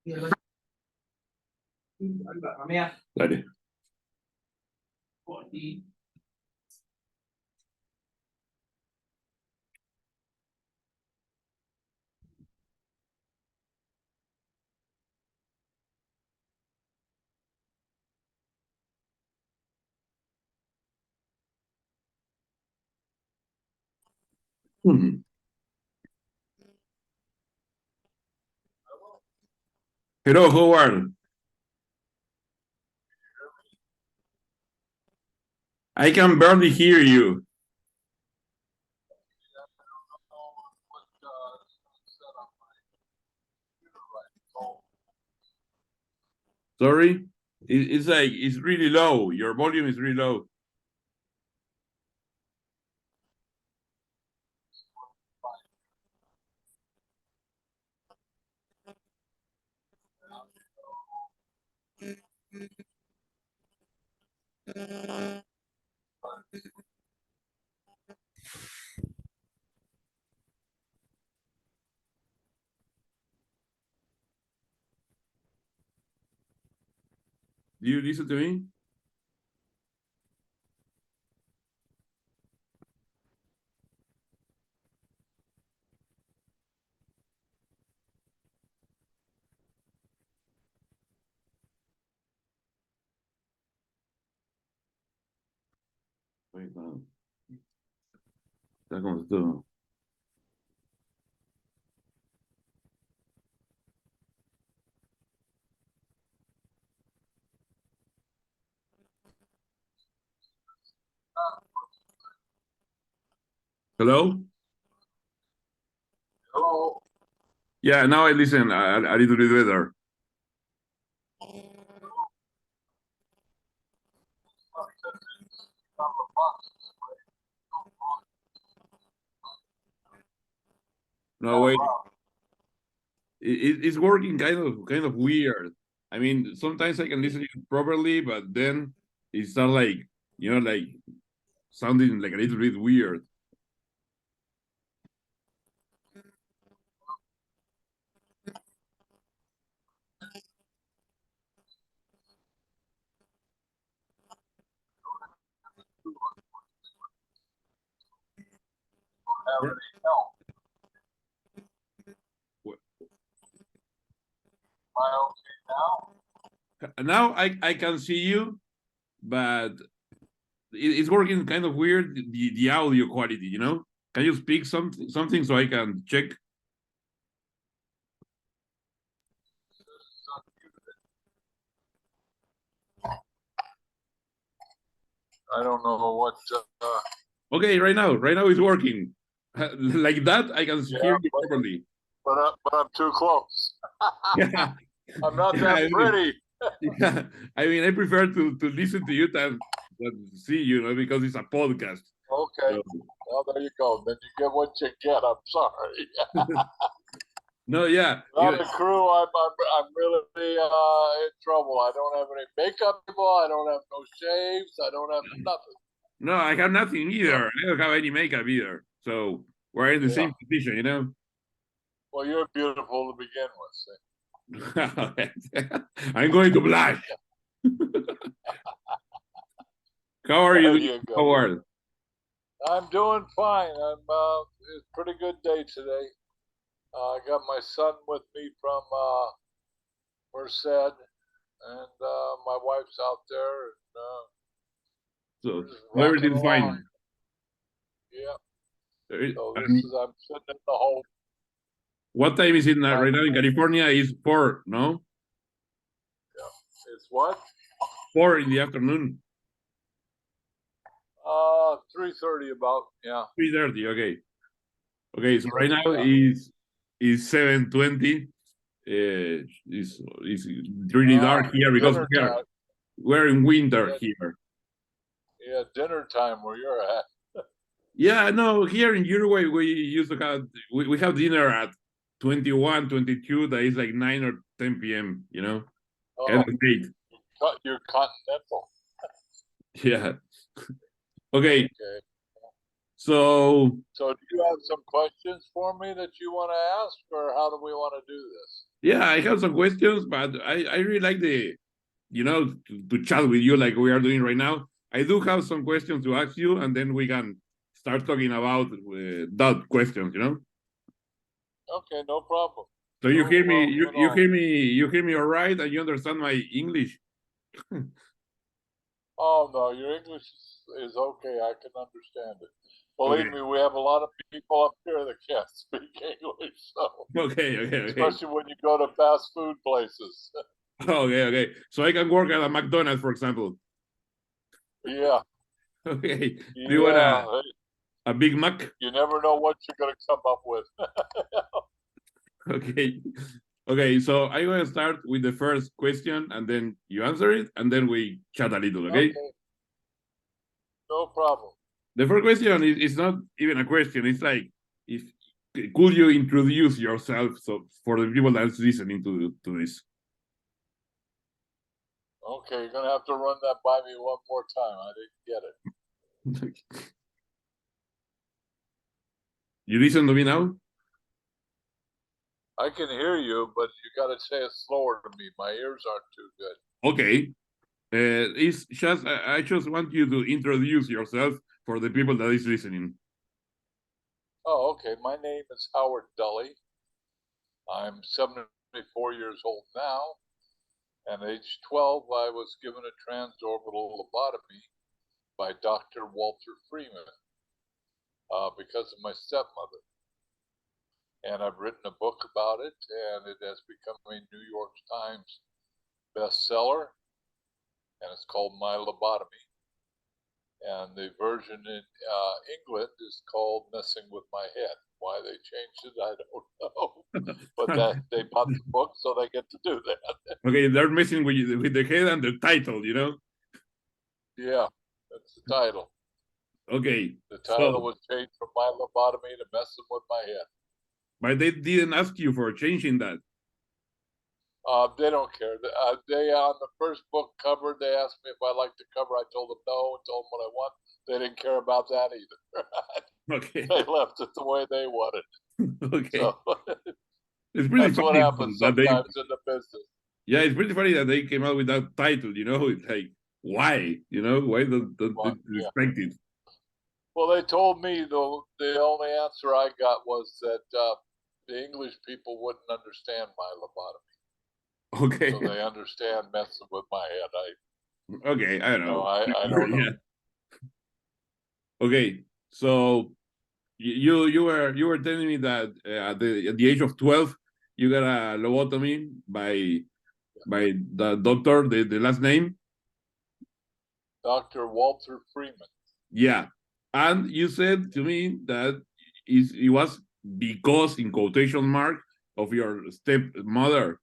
Dale. Hello, Howard. I can barely hear you. Sorry? It's like, it's really low. Your volume is really low. Do you listen to me? Wait, no. Está como esto. Hello? Hello. Yeah, now I listen a little bit better. No, wait. It's working kind of weird. I mean, sometimes I can listen to it properly, but then it starts like, like sounding like a little bit weird. Am I okay now? Now I can see you, but it's working kind of weird, the audio quality, Can you speak something so I can check? I don't know what. Okay, right now it's working. Like that, I can hear you properly. But I'm too close. Yeah. I'm not that pretty. Yeah, I mean, I prefer to listen to you than see you, because it's a podcast. Okay. So. Well, there you go. Then you get what you get. I'm sorry. No, yeah. Without the crew, I'm really in trouble. I don't have any makeup people. I don't have no shaves. I don't have nothing. No, I have nothing either. I don't have any makeup either. So we're in the same position, Well, you're beautiful to begin with. I'm going to blush. How are you, Howard? I'm doing fine. It's a pretty good day today. I got my son with me from Merced, and my wife's out there. And, so everything's fine. Yeah. So I'm sitting in the home. What time is it right now in California? Is 4, no? Yeah. It's what? 4 in the afternoon. 3:30 about, yeah. 3:30, okay. Okay, so right now is 7:20. It's really dark here because we're in winter here. Yeah, dinner time where you're at. Yeah, no, here in Uruguay we used to have we have dinner at 21, 22. That is like 9 or 10 p.m. Kind of late. You're continental. Yeah. Okay. So do you have some questions for me that you want to ask, or how do we want to do this? Yeah, I have some questions, but I really like to chat with you like we are doing right now. I do have some questions to ask you, and then we can start talking about that questions. Okay, no problem. So you No hear me, problem at you all. hear me, you hear me all right, and you understand my English. Oh no, your English is okay. I can understand it. Believe Okay, me, we have a lot of people up here that can't speak English, so okay. especially when you go to fast food places. Okay. So I can work at a McDonald's, for example. Yeah, Okay. Do you want yeah. a Big Mac? You never know what you're going to come up with. Okay. Okay, so I'm gonna start with the first question, and then you answer it, and then we chat a little, okay? Okay, no problem. The first question is not even a question. It's like, if could you introduce yourself so for the people that's listening to this? Okay, you're going to have to run that by me one more time. I didn't get it. You listen to me now? I can hear you, but you got to say it slower to me. My ears aren't too good. Okay. It's just I just want you to introduce yourself for the people that is listening. Oh, okay. My name is Howard Dully. I'm 74 years old now. At age 12, I was given a transorbital lobotomy by Dr. Walter Freeman because of my stepmother. And I've written a book about it, and it has become a New York Times bestseller, and it's called My Lobotomy. And the version in England is called Messing with My Head. Why they changed it, I don't know. But that they bought the book, so they get to do that. Okay, they're messing with the head and the title. Yeah, that's the title. Okay, The title so was changed from My Lobotomy to Messing with My Head. but they didn't ask you for changing that. They don't care. They on the first book cover, they asked me if I liked the cover. I told them no, and told them what I want. They didn't care about that either. Okay, They left it the way they wanted. okay. So It's pretty that's what funny happens that they, sometimes in the business. yeah, it's pretty funny that they came out with that title. It's like, why? Why don't they But, yeah. respect it? Well, they told me the only answer I got was that the English people wouldn't understand my lobotomy, Okay, so they understand messing with my head. okay, I don't No, know. I don't know. Yeah. Okay, so you were telling me that at the age of 12 you got a lobotomy by the doctor, the last name. Dr. Walter Freeman. Yeah, and you said to me that it was because, in quotation mark, of your stepmother.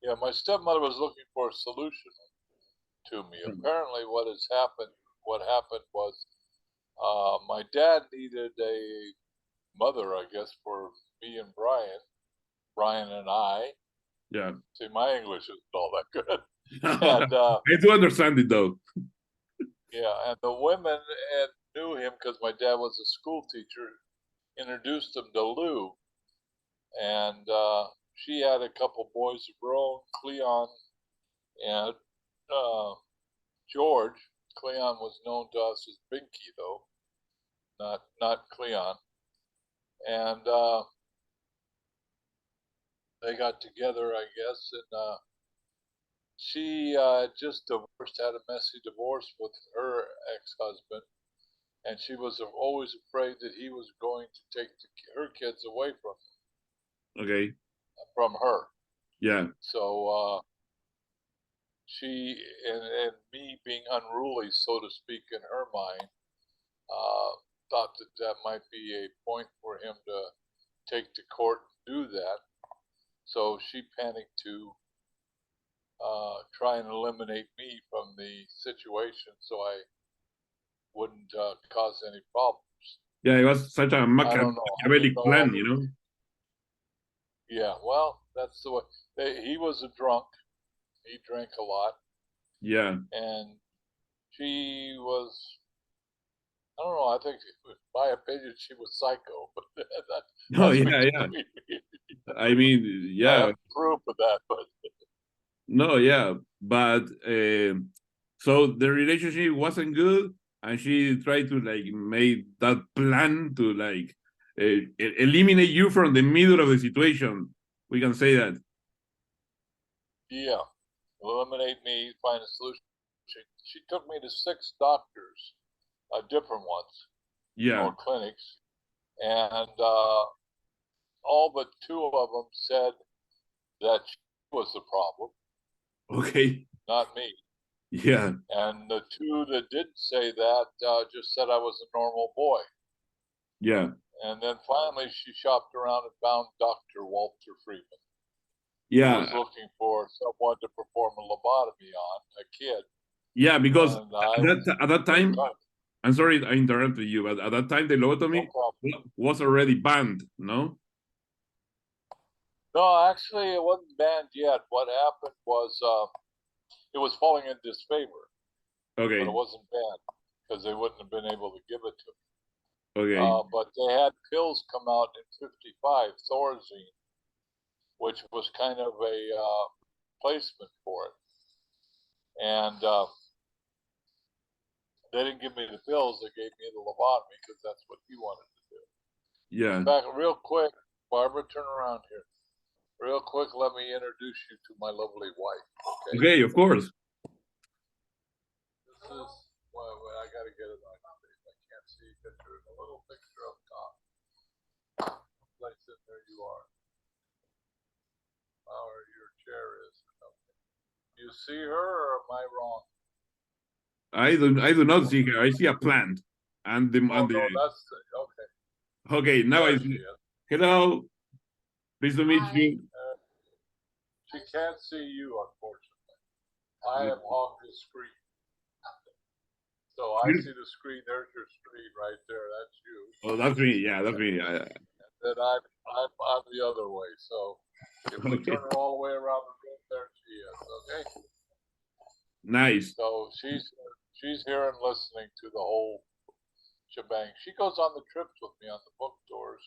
Yeah, my stepmother was looking for a solution to me. Apparently, what happened was my dad needed a mother, I guess, for me and Brian and I. Yeah. See, my English isn't all that good. And I do understand it though. yeah, and the women knew him because my dad was a school teacher, introduced him to Lou, and she had a couple boys of her own, Cleon and uh, George. Cleon was known to us as Binky, though, not Cleon. And they got together, I guess, and she just divorced, had a messy divorce with her ex-husband, and she was always afraid that he was going to take her kids away Okay. from her. Yeah. So she and me being unruly, so to speak, in her mind, uh, thought that that might be a point for him to take to court and do that. So she panicked to try and eliminate me from the situation, so I wouldn't cause any problems. Yeah, it was such a I don't know. I didn't Machiavellic know plan. Yeah, well, that's the way. He was a drunk. He drank a lot, Yeah. and she was I don't know. I think, in my opinion, she was psycho. But Oh, that's yeah, yeah. between me. I mean, I yeah. have proof of that, but No, yeah. But so the relationship wasn't good, and she tried to like make that plan to like eliminate you from the middle of the situation. We can say that. yeah, eliminate me, find a solution. She took me to 6 doctors, different ones Yeah. or clinics, and all but 2 of them said that she was the problem, Okay. not me. Yeah. And the 2 that didn't say that just said I was a normal boy. Yeah. And then finally, she shopped around and found Dr. Walter Freeman. Yeah. Who was looking for someone to perform a lobotomy on a kid. Yeah, because at that time, time, I'm sorry I interrupted you, but at that time the lobotomy no was already banned, no? No, actually, it wasn't banned yet. What happened was it was falling in disfavor, Okay. but it wasn't banned because they wouldn't have been able to give it to me. Okay. But they had pills come out in '55, Thorazine, which was kind of a placement for it. And they didn't give me the pills, they gave me the lobotomy because that's what he wanted to do. Yeah. In fact, real quick, Barbara, turn around here. Real quick, let me introduce you to my lovely wife. Okay, Okay, of course. This is, well, I got to get it on my face. I can't see a picture. A little picture up top. Place it, there you are. Or your chair is. You see her, or am I wrong? I do not see her. I see a plant. And the Oh, no, that's the, okay. Okay, now There I see. Hello. Pleased to meet you. She can't see you, unfortunately. I have hogged the screen. So I see the screen. There's your screen right there. That's you. Oh, that's me. Yeah, that's me. And I'm the other way. So if we turn her all the way around the room, there she is. Okay. Nice. So she's here and listening to the whole shebang. She goes on the trips with me on the book tours.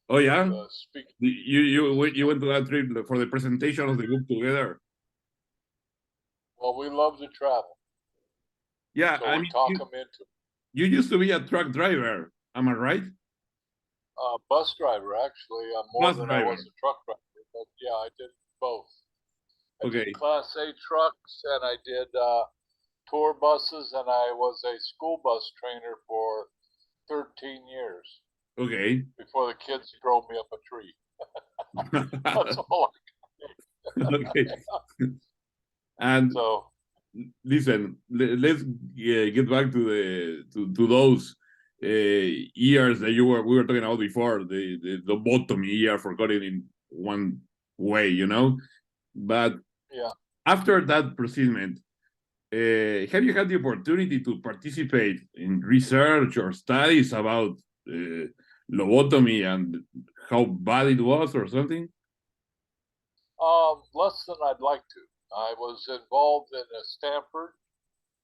Oh yeah. Speaking. You went to that trip for the presentation of the book together. Well, we love to travel. Yeah, so I we mean, talk them into. You used to be a truck driver. Am I right? Bus driver, actually, more than I was a truck driver. But yeah, I did both. I did Class A trucks, and I did tour buses, and I was a school bus trainer for 13 years. Okay. Before the kids drove me up a tree. That's all I got. Okay. And so, listen, let's get back to the those years that we were talking about before, the lobotomy year, for cutting in one way, you know. But yeah, after that procedure, have you had the opportunity to participate in research or studies about lobotomy and how bad it was or something? less than I'd like to. I was involved in a Stanford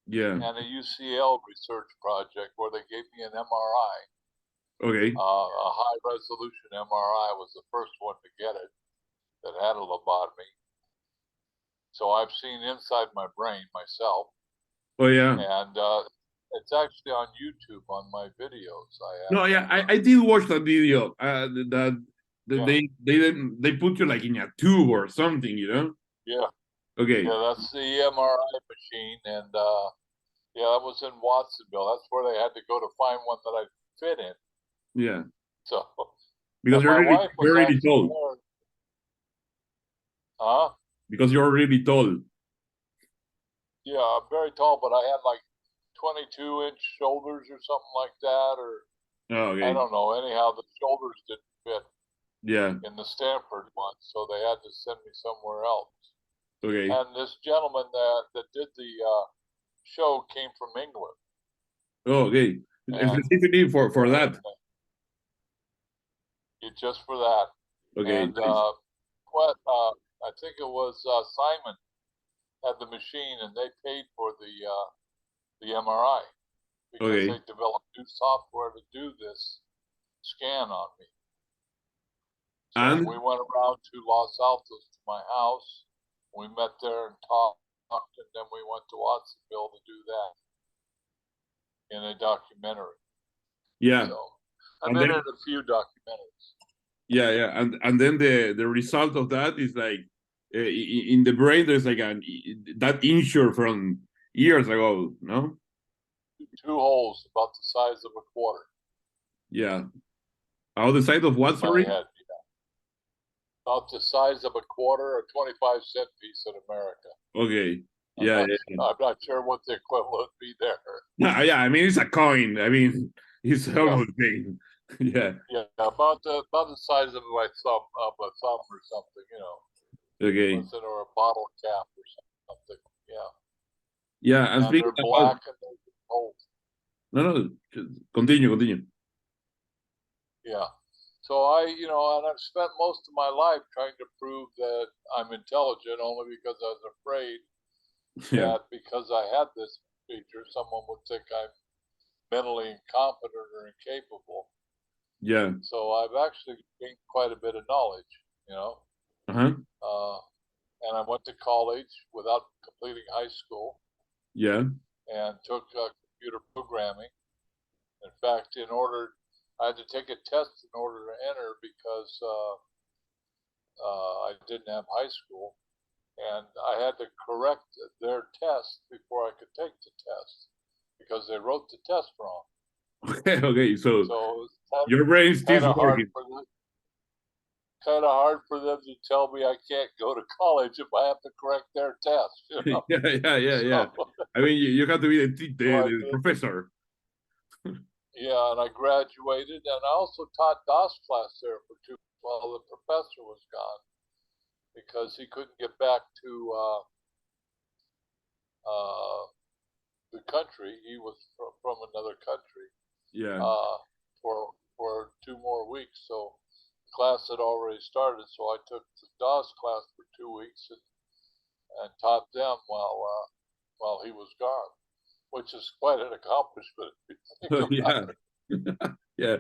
and a UCL research project where they gave me an MRI. Okay. A high resolution MRI was the first one to get it that had a lobotomy. So I've seen inside my brain myself. Oh yeah. And it's actually on YouTube on my videos. I did watch that video. They put you like in a tube or something, you know? Yeah. Okay. Yeah, that's the MRI machine, and yeah, that was in Watsonville. That's where they had to go to find one that I fit in. Yeah. So because you're really tall. There. Huh? Because you're really tall. Yeah, I'm very tall, but I had like 22-inch shoulders or something like that, or okay. I don't know. Anyhow, the shoulders didn't fit. Yeah. In the Stanford one, so they had to send me somewhere else. Okay. And this gentleman that did the show came from England. Oh, okay. Specifically for that. Just for that. Okay. And I think it was Simon had the machine, and they paid for the MRI. because they developed new software to do this scan on me. So And we went around to Los Altos to my house. We met there and talked, and then we went to Watsonville to do that in a documentary. yeah, So I've and been then in a few documentaries. yeah, and then the result of that is like in the brain there's like that injury from years ago, no? 2 holes about the size of a quarter. Yeah. Oh, the side of what, in my sorry? head, about the size of a quarter or 25-cent piece in America. Okay. Yeah, I'm not sure what the equivalent would be there. yeah. I mean, it's a coin. I mean, it's almost big. Yeah. Yeah, about the size of my thumb, or something, Okay. or a bottle cap or something. Yeah. Yeah, and And speaking they're about black and they're gold. no, continue. Yeah. So and I've spent most of my life trying to prove that I'm intelligent, only because I was afraid Yeah. that because I had this feature, someone would think I'm mentally incompetent or incapable. Yeah. So I've actually gained quite a bit of knowledge, Uh-huh. And I went to college without completing high school. Yeah. And took computer programming. In fact, I had to take a test in order to enter because I didn't have high school, and I had to correct their test before I could take the test because they wrote the test wrong. Okay, so So your brain still working. Kind of hard for them to tell me I can't go to college if I have to correct their test. Yeah. I mean, you have to be the professor. Yeah, and I graduated, and I also taught DOS class there for 2 while the professor was gone because he couldn't get back to the country. He was from another country. Yeah. For 2 more weeks, so class had already started, so I took the DOS class for 2 weeks and taught them while he was gone, which is quite an accomplishment. Yeah. Yeah.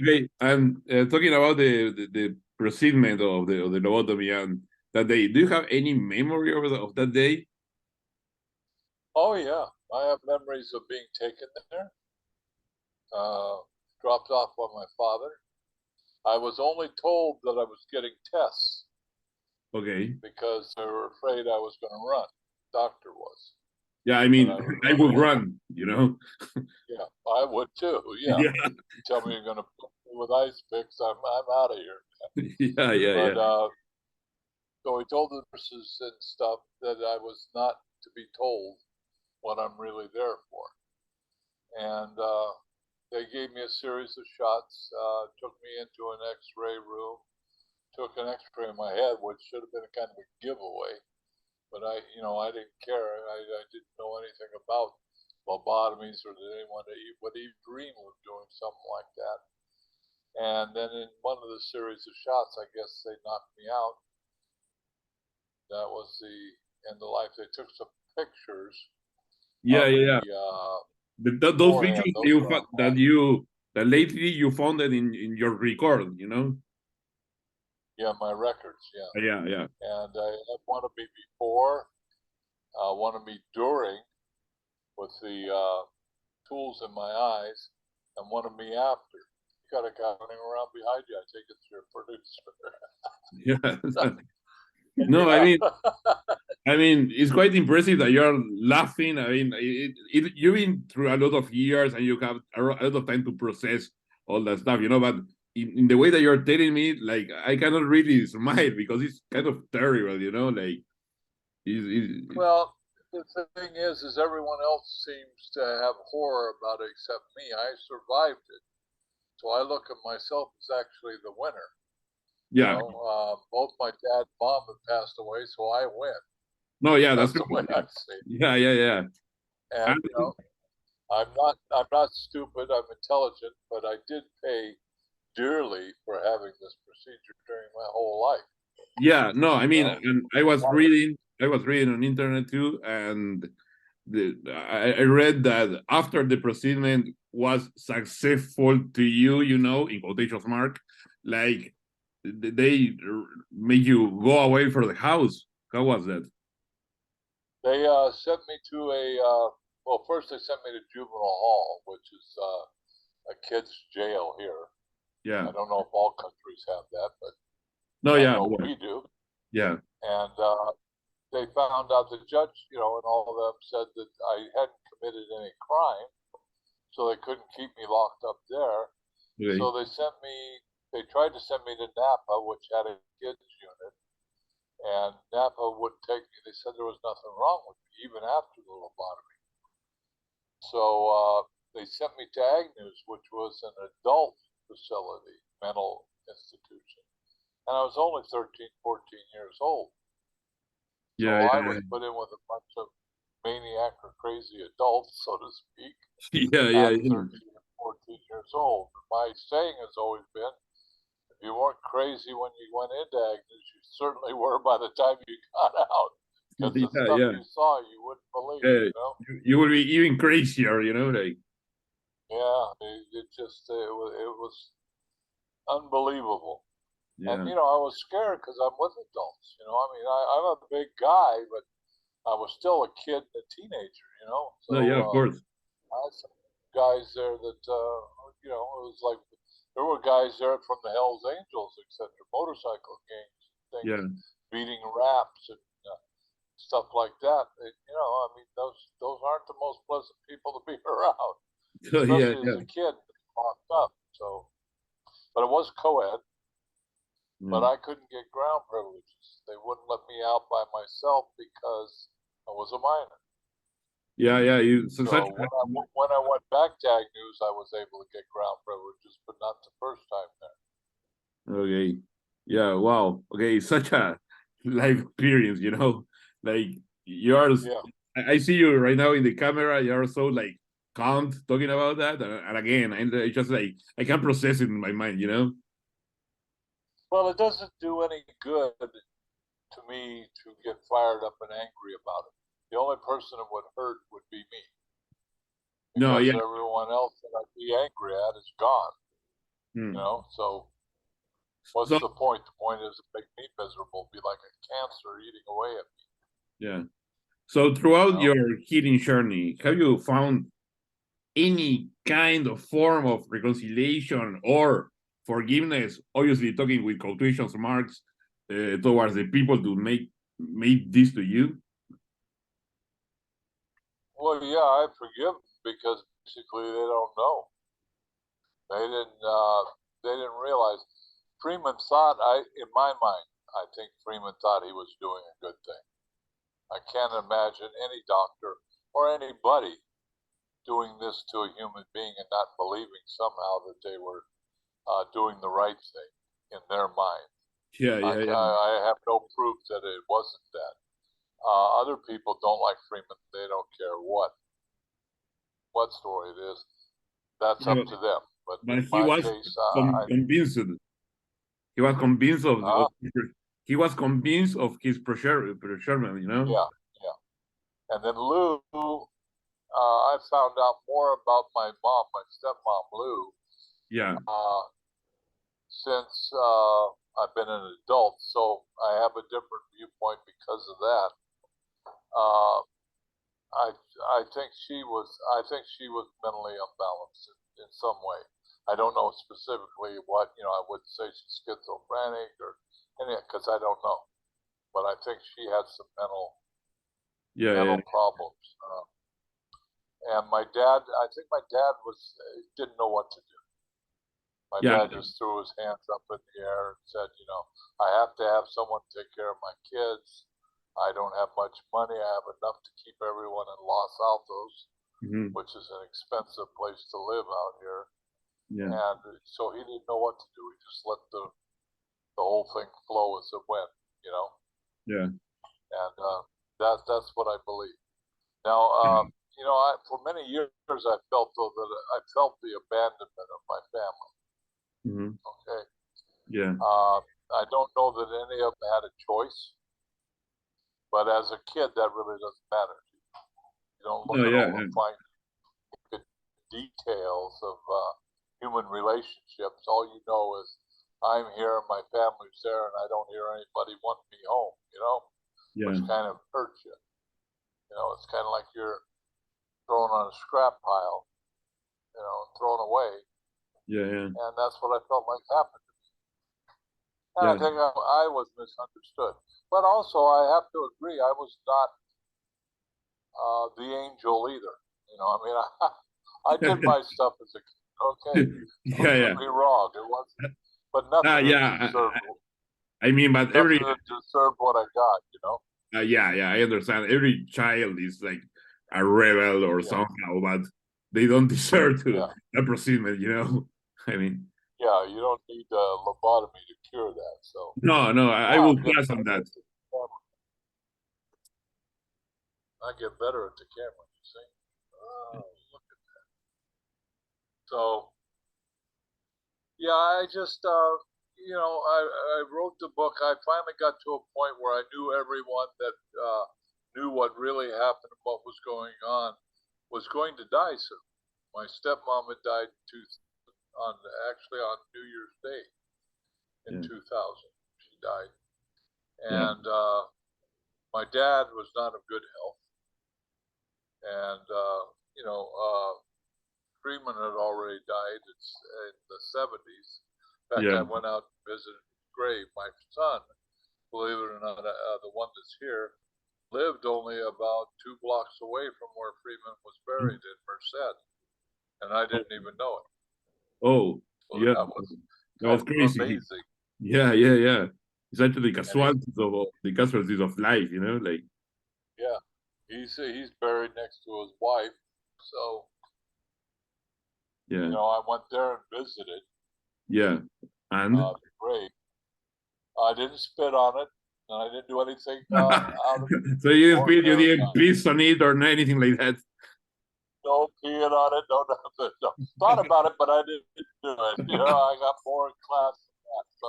Okay, and talking about the proceedment of the lobotomy and that day, do you have any memory of that day? Oh yeah, I have memories of being taken there, dropped off by my father. I was only told that I was getting tests. Okay. Because they were afraid I was going to run. Doctor was. Yeah, I mean, I would run, Yeah, I would too. Yeah. You tell me you're going to put me with ice picks, I'm out of here. Yeah. So he told the nurses and stuff that I was not to be told what I'm really there for. And they gave me a series of shots, took me into an X-ray room, took an X-ray of my head, which should have been kind of a giveaway, but I didn't care. I didn't know anything about lobotomies or that anyone would even dream of doing something like that. And then in one of the series of shots, I guess they knocked me out. That was the end of life. They took some pictures. Yeah. Those pictures that lately you found it in your record, Yeah, my records, yeah. Yeah. And I had one of me before, one of me during, with the tools in my eyes, and one of me after. You got a guy running around behind you. I take it to your producer. Yeah. No, I mean, it's quite impressive that you're laughing. I mean, you've been through a lot of years and you have a lot of time to process all that stuff, but in the way that you're telling me, like, I cannot really smile because it's kind of terrible, like, Well, the thing is everyone else seems to have horror about it except me. I survived it. So I look at myself as actually the winner. Yeah. Both my dad and mom have passed away, so I win. No, yeah, that's the way I see it. Yeah. And I'm not stupid. I'm intelligent, but I did pay dearly for having this procedure during my whole life. Yeah, no, I mean, and I was reading on internet too, and I read that after the proceeding was successful to you, you know, in quotation mark, like they made you go away from the house. How was that? They sent me to well, first they sent me to juvenile hall, which is a kid's jail here. Yeah. I don't know if all countries have that, but No, I yeah, know we do. yeah, And they found out, the judge, you know, and all of them said that I hadn't committed any crime, so they couldn't keep me locked up there. okay. So they tried to send me to Napa, which had a kids unit, and Napa wouldn't take me. They said there was nothing wrong with me, even after the lobotomy. So they sent me to Agnews, which was an adult facility, mental institution. And I was only 13, 14 years old. So Yeah, I yeah, was put in with a bunch of maniac or crazy adults, so to speak, yeah, yeah, at yeah. 13 and 14 years old. My saying has always been, if you weren't crazy when you went into Agnews, you certainly were by the time you got out. Because the Yeah, stuff yeah. you saw, you wouldn't believe, Yeah, you know? you will be even crazier, you know, like Yeah, it was unbelievable. And, yeah. you know, I was scared because I'm with adults, you know? I mean, I'm a big guy, but I was still a kid and a teenager, you know? So No, yeah, of course. I had some guys there that, you know, it was like, there were guys there from the Hells Angels, etc., motorcycle gangs, things, Yeah. beating raps and stuff like that. You know, I mean, those aren't the most pleasant people to be around, So yeah, especially as yeah, a kid locked up. So, but it was co-ed, but yeah, I couldn't get ground privileges. They wouldn't let me out by myself because I was a minor. yeah, yeah. You so such So when I went back to Agnews, I was able to get ground privileges, but not the first time there. okay. Yeah, wow. Okay, such a life experience, you know. Like you are Yeah. I see you right now in the camera, you're so like calm talking about that. And again, I just like I can't process it in my mind, you know? Well, it doesn't do any good to me to get fired up and angry about it. The only person it would hurt would be me, No, because yeah. everyone else that I'd be angry at is gone. You Hmm. know, so what's So the point? The point is to make me miserable, be like a cancer eating away at me. yeah. So You throughout know, your healing journey, have you found any kind of form of reconciliation or forgiveness? Obviously, talking with quotation marks towards the people to make this to you. well, yeah, I forgive them because basically they don't know. They didn't. They didn't realize. Freeman thought, in my mind, I think Freeman thought he was doing a good thing. I can't imagine any doctor or anybody doing this to a human being and not believing somehow that they were doing the right thing in their mind. Yeah, I, yeah, yeah. I have no proof that it wasn't that. Other people don't like Freeman. They don't care what story it is. That's Yeah, up to them. But in but he my was case, convinced. He was convinced uh, he was convinced of his preservation, you know? yeah, yeah. And then Lou, I found out more about my mom, my stepmom Lou, Yeah. uh, since I've been an adult. So I have a different viewpoint because of that. Uh, I I think she was mentally unbalanced in some way. I don't know specifically what, you know, I wouldn't say she's schizophrenic or any, because I don't know, but I think she had some Yeah, yeah, mental problems. And my dad, I think my dad didn't know what to do. My yeah, dad just threw his hands up in the air and said, you know, I have to have someone take care of my kids. I don't have much money. I have enough to keep everyone in Los Altos, mhm, which is an expensive place to live out here. yeah, And so he didn't know what to do. He just let the whole thing flow as it went, you know. yeah. And that's what I believe. Now, you know, for many years I felt though that I felt the abandonment of my family. Mhm, Okay, yeah, I don't know that any of them had a choice, but as a kid, that really doesn't matter. You don't Oh look at yeah, all the fine details of human relationships. All you know is I'm here, my family's there, and I don't hear anybody wanting me home. yeah, Which kind of hurts you. It's kind of like you're thrown on a scrap pile, thrown away. yeah. And that's what I felt like happened to me. And Yeah. I think I was misunderstood. But also, I have to agree, I was not the angel either. I mean, I did my stuff as a kid. Okay, don't Yeah, get me wrong. It wasn't, but nothing yeah. deserved. I mean, but Nothing deserved what I got. yeah, I understand. Every child is like a rebel or somehow, but they don't deserve to a procedure. I mean, yeah, you don't need lobotomy to cure that. So no, I will pass on that. I get better at the camera, you see. Oh, look at that. So, yeah, I just, I wrote the book. I finally got to a point where I knew everyone that knew what really happened and what was going on was going to die soon. My stepmom had died on New Year's Day in 2000. She died. And my dad was not of good health. And, Freeman had already died in the 70s. In fact, I went out and visited his grave. My son, believe it or not, the one that's here, lived only about 2 blocks away from where Freeman was buried in Merced. And I didn't even know it. Oh, So yeah. that was crazy. amazing. Yeah. It's actually the casualties of life, like. Yeah, he's buried next to his wife. So, I went there and visited. Yeah, and great. I didn't spit on it, and I didn't do anything out of so you didn't piss on it or anything like that. No peeing on it, no nothing. No. Thought about it, but I didn't do it. I got more in class than that. So,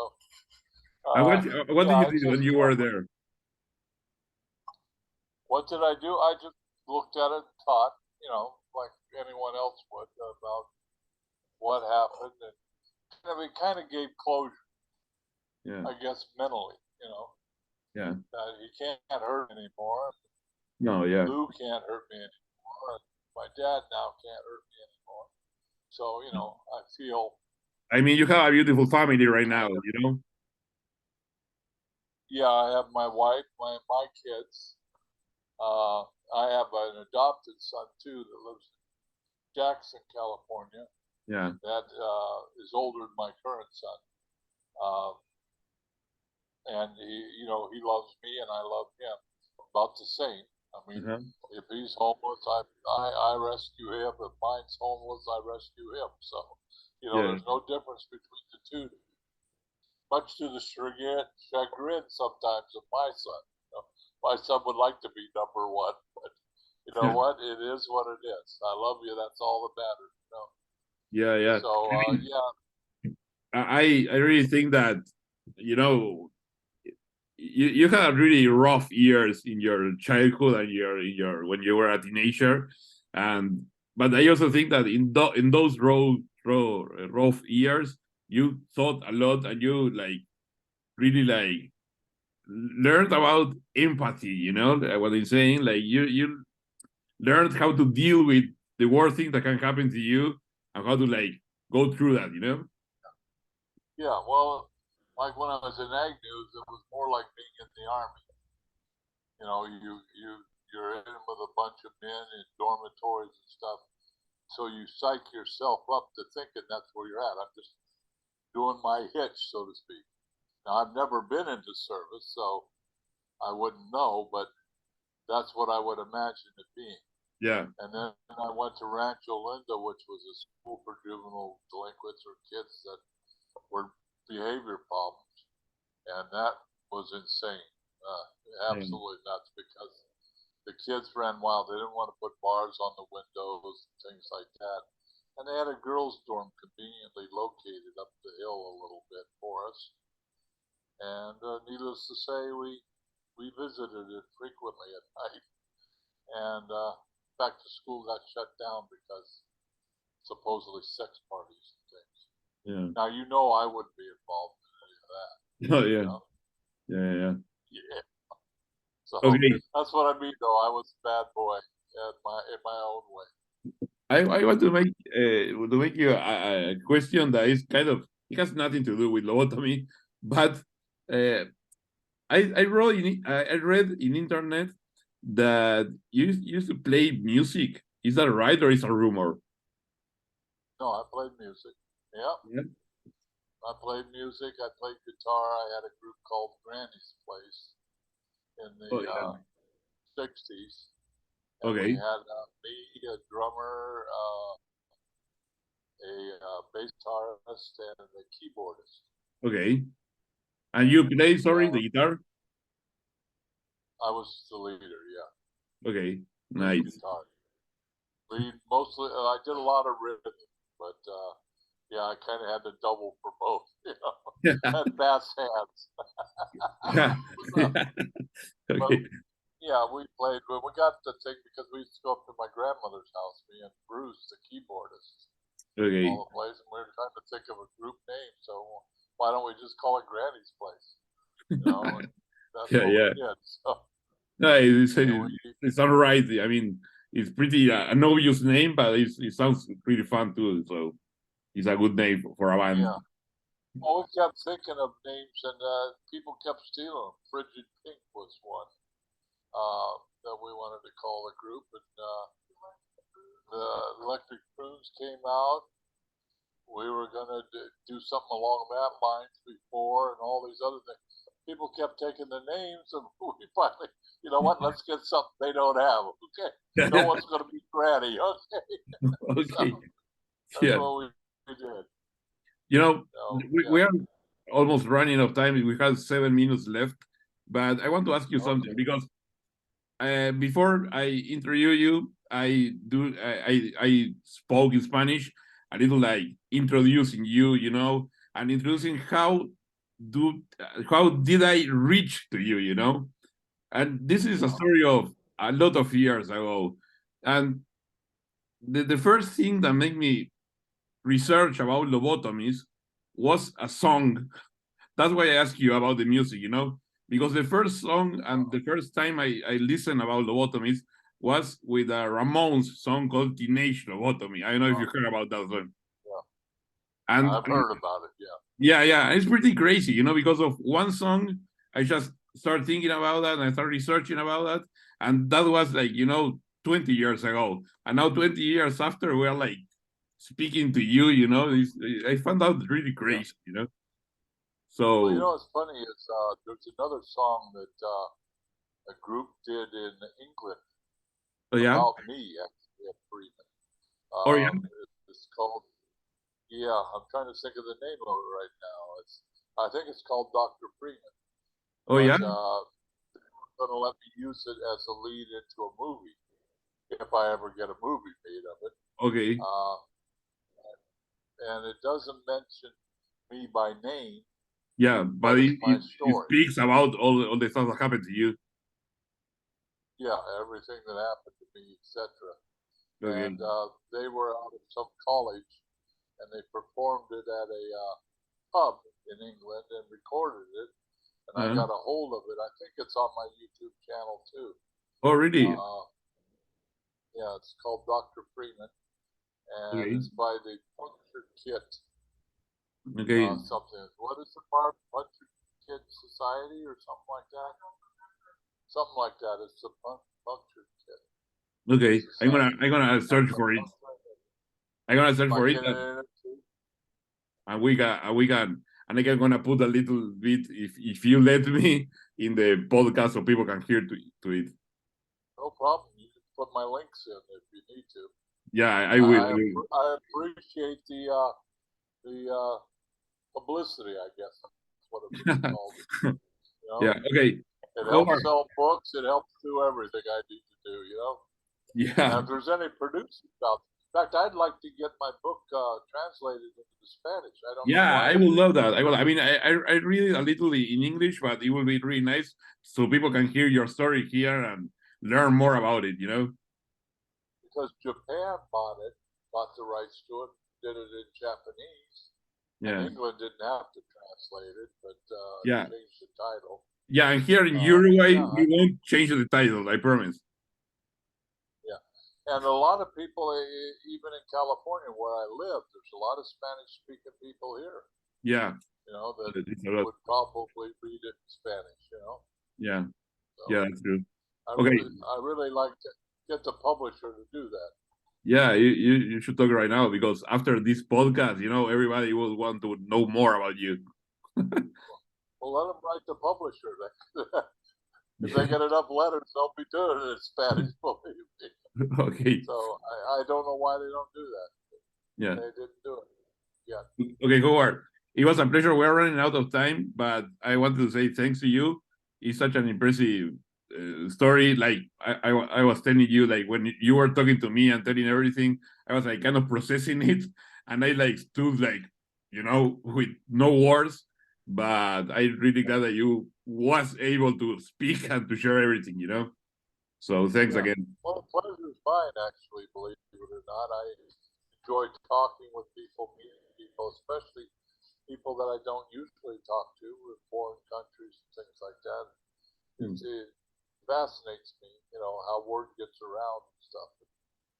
what did you do when you were there? What did I do? I just looked at it and thought, like anyone else would, about what happened, and it kind of gave closure. Yeah. I guess mentally, Yeah. He can't hurt anymore. No, yeah. Lou can't hurt me anymore. My dad now can't hurt me anymore. So, I feel. I mean, you have a beautiful family right now, Yeah, I have my wife, my kids. I have an adopted son too that lives in Jackson, California. Yeah. That is older than my current son. And he loves me and I love him about the same. I mean, if he's homeless, I rescue him. If mine's homeless, I rescue him. So, there's no difference between the two. Much to the chagrin sometimes of my son. My son would like to be number one, but you know what? It is what it is. I love you. That's all that matters. Yeah. So, I really think that, you had really rough years in your childhood and when you were a teenager, but I also think that in those rough years you thought a lot and you really learned about empathy. What I'm saying, like you learned how to deal with the worst thing that can happen to you and how to go through that. Yeah, well, like when I was in Ag News, it was more like being in the Army. You're in with a bunch of men in dormitories and stuff, so you psych yourself up to thinking that's where you're at. I'm just doing my hitch, so to speak. Now, I've never been into service, so I wouldn't know, but that's what I would imagine it being. Yeah. And then I went to Rancho Linda, which was a school for juvenile delinquents or kids that were behavior problems, and that was insane. Absolutely nuts, because the kids ran wild. They didn't want to put bars on the windows and things like that. And they had a girls' dorm conveniently located up the hill a little bit for us. And needless to say, we visited it frequently at night. And back to school got shut down because supposedly sex parties and things. Yeah. Now you know I wouldn't be involved in any of that. Oh yeah. You know? Yeah. Yeah. So Okay. that's what I mean, though. I was a bad boy in my own way. I want to make you a question that is kind of, it has nothing to do with lobotomy, but I read in internet that you used to play music. Is that right, or is a rumor? No, I played music. Yeah. I played music. I played guitar. I had a group called Granny's Place in the 60s. And Okay. we had me, a drummer, a bass guitarist, and a keyboardist. Okay. And you play, sorry, the guitar? I was the leader, yeah. Okay, nice. Lead mostly. I did a lot of rhythm, but yeah, I kind of had to double for both. You know, had bass hands. So, Okay. yeah, we played. But we got the thing because we used to go up to my grandmother's house, me and Bruce, the keyboardist, Okay. all the place, and we were trying to think of a group name. So why don't we just call it Granny's Place? You know, and that's what we did. So. No, it's all right. I mean, it's pretty an obvious name, but it sounds pretty fun too. So it's a good name for a band. Yeah. Well, we kept thinking of names, and people kept stealing them. Frigid Pink was one that we wanted to call the group, and the Electric Prunes came out. We were going to do something along that lines before, and all these other things. People kept taking the names, and we finally, you know what? Let's get something they don't have. Okay, no one's going to be Granny. Okay. Okay. So that's what we did. You know, we are almost running out of time. We have 7 minutes left, but I want to ask you something because before I interview you, I spoke in Spanish, a little like introducing you, you know, and introducing how did I reach to you, you know, and this is a story of a lot of years ago, and the first thing that made me research about lobotomies was a song. That's why I asked you about the music, you know, because the first song and the first time I listened about lobotomies was with a Ramones song called Teenage Lobotomy. I don't know if you heard about that song. Yeah. And I've heard about it, yeah. It's pretty crazy, you know, because of one song, I just started thinking about that and I started researching about that. And that was like, you know, 20 years ago. And now 20 years after, we're like speaking to you, you know, I found out really crazy, you know. So, well, you know what's funny is there's another song that a group did in England about me, actually, at Freeman. It's called, I'm trying to think of the name of it right now. I think it's called Dr. Freeman. They're going to let me use it as a lead into a movie, if I ever get a movie made of it. Okay. And it doesn't mention me by name. Yeah, but it speaks about all the stuff that happened to you. Yeah, everything that happened to me, etc. And they were out of some college, and they performed it at a pub in England and recorded it. And I got a hold of it. I think it's on my YouTube channel too. Oh, really? Yeah, it's called Dr. Freeman, and it's by the Puncture Kit. Okay. Something. What is the Puncture Kit Society or something like that? Something like that. It's the Puncture Kit. Okay, I'm gonna search for it. I'm gonna search for it. And we can, and I'm gonna put a little bit, if you let me, in the podcast so people can hear to it. No problem. You can put my links in if you need to. Yeah, I will. I appreciate the publicity, I guess that's what it's called. You know? Yeah. Okay. It helps sell books. It helps do everything I need to do. You know. Yeah. Now, if there's any producers out there. In fact, I'd like to get my book translated into Spanish. I don't know why. I would love that. I mean, I read it a little in English, but it will be really nice so people can hear your story here and learn more about it, you know? because Japan bought the rights to it, did it in Japanese. Yeah. And England didn't have to translate it, but Yeah. changed the title. Yeah, and here in Uruguay, yeah, we won't change the title, I promise. Yeah. And a lot of people, even in California where I live, there's a lot of Spanish-speaking people here. Yeah. You know, that would probably read it in Spanish, you know? Yeah. So Yeah, that's true. I Okay. really like to get the publisher to do that. Yeah, you should talk right now, because after this podcast, you know, everybody will want to know more about you. Well, let them write the publisher. If they get enough letters, they'll be doing it in Spanish, believe me. Okay. So I don't know why they don't do that. Yeah. They didn't do it. Yeah. Okay, Howard. It was a pleasure. We're running out of time, but I wanted to say thanks to you. It's such an impressive story. Like I was telling you, like when you were talking to me and telling everything, I was like kind of processing it, and I like stood like, you know, with no words. But I really glad that you was able to speak and to share everything, you know. So thanks again. Well, the pleasure is mine, actually, believe it or not. I enjoy talking with people, meeting people, especially people that I don't usually talk to in foreign countries and things like that. It fascinates me, you know, how word gets around and stuff.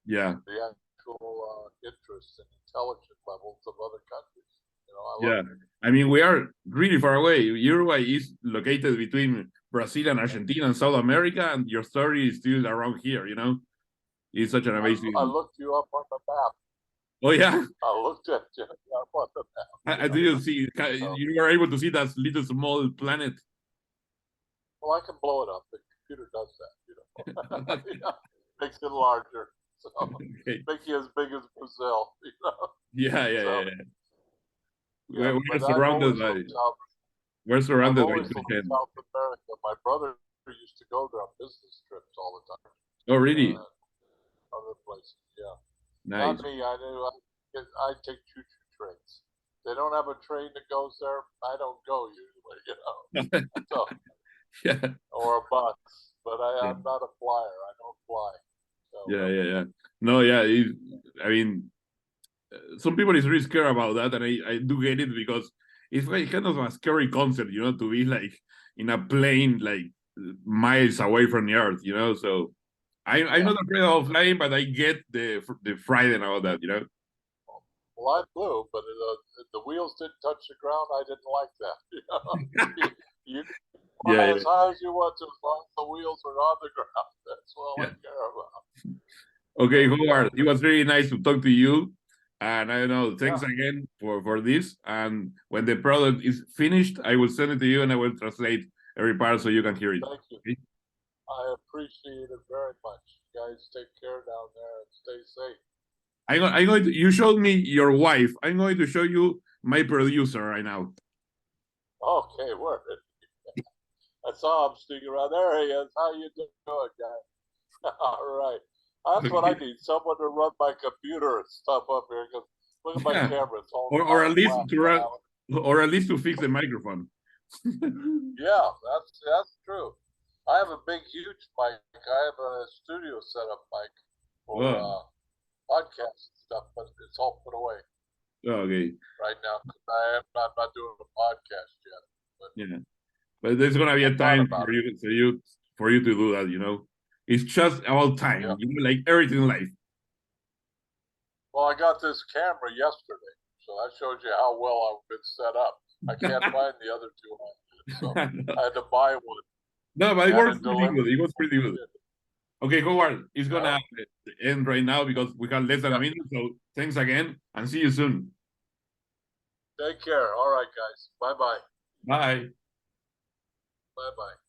Yeah. The actual interest and intelligence levels of other countries. You know, I love it. I mean, we are really far away. Uruguay is located between Brazil and Argentina and South America, and your story is still around here, you know? It's such an amazing... I looked you up on the map. Oh, yeah? I looked at you up on the map. I didn't see... You were able to see that little small planet. Well, I can blow it up. The computer does that, you know. Yeah, makes it larger. So make you as big as Brazil, you know. Yeah. Yeah, we're surrounded by... We're surrounded by South America. My brother used to go there on business trips all the time. Oh, really? Other places, yeah. Nice. Not me. I take choo-choo trains. They don't have a train that goes there. I don't go usually, you know. So, yeah. Or a bus, but I'm not a flyer. I don't fly. So, yeah. No, yeah. I mean, some people is really scared about that, and I do get it, because it's like kind of a scary concept, you know, to be like in a plane like miles away from the earth, you know. So I'm not afraid of flying, but I get the fright and all that, you know. Well, I flew, but the wheels didn't touch the ground. I didn't like that. You know? you fly as high as you want to, as long as the wheels are on the ground. That's all I care about. Okay, Howard, it was really nice to talk to you. And I don't know, thanks again for this. And when the product is finished, I will send it to you, and I will translate every part so you can hear it. Thank you. Okay? I appreciate it very much. You guys take care down there and stay safe. I'm going to, you showed me your wife. I'm going to show you my producer right now. Okay, word. I saw him sneaking around. There he is. How you doing, guy? All right. That's what I need. Someone to run my computer and stuff up here. Because look at my camera. It's all or at least to run, or at least to fix the microphone. Yeah, that's true. I have a big, huge mic. I have a studio setup mic for podcast stuff, but it's all put away. Okay. Right now, I'm not doing a podcast yet. But there's gonna be a time for you to do that. You know, it's just about time. You know, like everything in life. Well, I got this camera yesterday, so that shows you how well I've been set up. I can't find the other two on it, so I had to buy one. No, but it works pretty good. It was pretty good. Okay, Howard, it's gonna end right now because we have less than a minute. So thanks again, and see you soon. Take care. All right, guys. Bye-bye. Bye. Bye-bye.